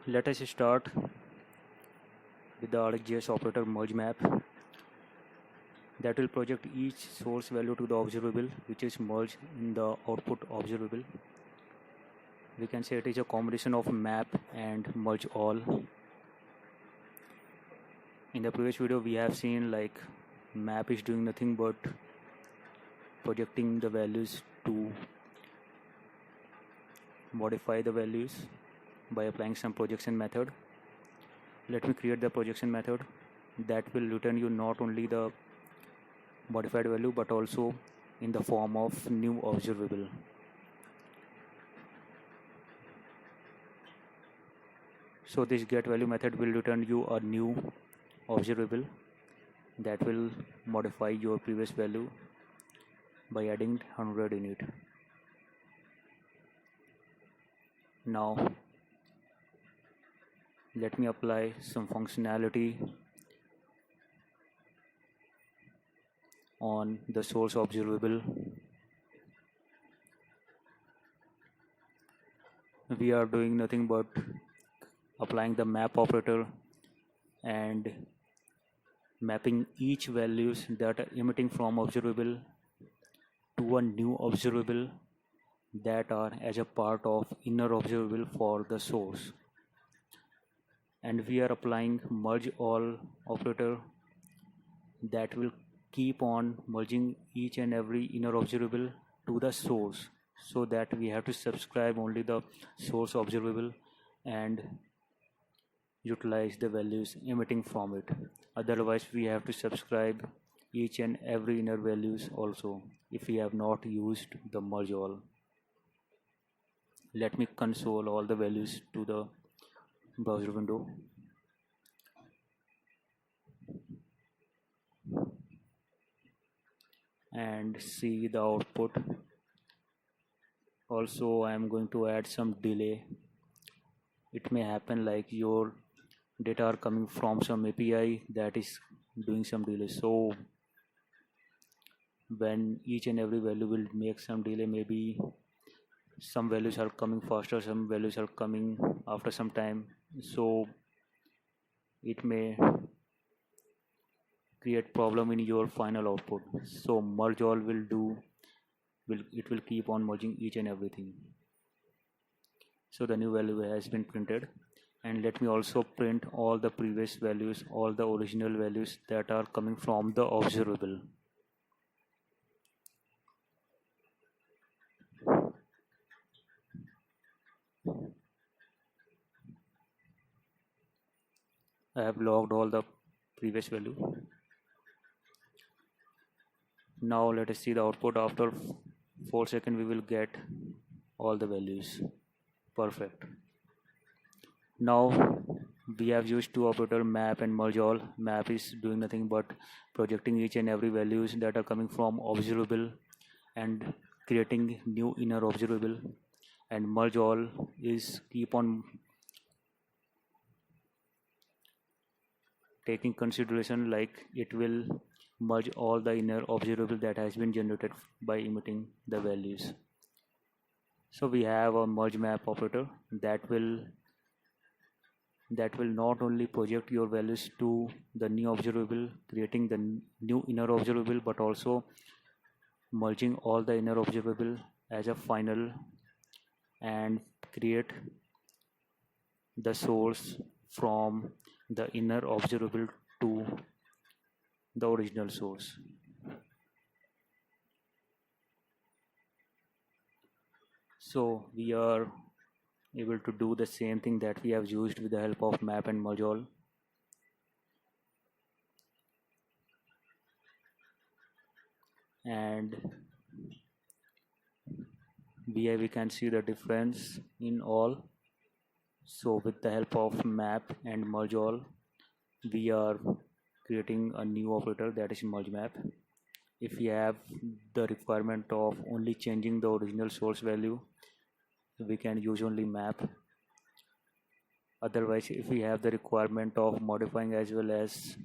Let us start with the ArcGIS operator merge map that will project each source value to the observable, which is merged in the output observable. We can say it is a combination of map and merge all. In the previous video we have seen like map is doing nothing but projecting the values to modify the values by applying some projection method. Let me create the projection method that will return you not only the modified value but also in the form of new observable. So this get value method will return you a new observable that will modify your previous value by adding 100 in it. Now let me apply some functionality on the source observable. We are doing nothing but applying the map operator and mapping each values that are emitting from observable to a new observable that are as a part of inner observable for the source. And we are applying merge all operator that will keep on merging each and every inner observable to the source, so that we have to subscribe only the source observable and utilize the values emitting from it. Otherwise we have to subscribe each and every inner values also if we have not used the merge all. Let me console all the values to the browser window. And see the output. Also I am going to add some delay. It may happen like your data are coming from some API that is doing some delay, so when each and every value will make some delay, maybe some values are coming faster, some values are coming after some time, so it may create problem in your final output. So merge all will keep on merging each and everything. So the new value has been printed, and let me also print all the previous values, all the original values that are coming from the observable. I have logged all the previous value. Now let us see the output. After 4 seconds we will get all the values. Perfect. Now we have used two operator, map and merge all. Map is doing nothing but projecting each and every values that are coming from observable and creating new inner observable, and merge all is keep on taking consideration like it will merge all the inner observable that has been generated by emitting the values. So we have a merge map operator that will not only project your values to the new observable, creating the new inner observable, but also merging all the inner observable as a final and create the source from the inner observable to the original source. So we are able to do the same thing that we have used with the help of map and merge all. And we can see the difference in all. So with the help of map and merge all, we are creating a new operator, that is merge map. If we have the requirement of only changing the original source value, we can use only map. Otherwise, if we have the requirement of modifying as well as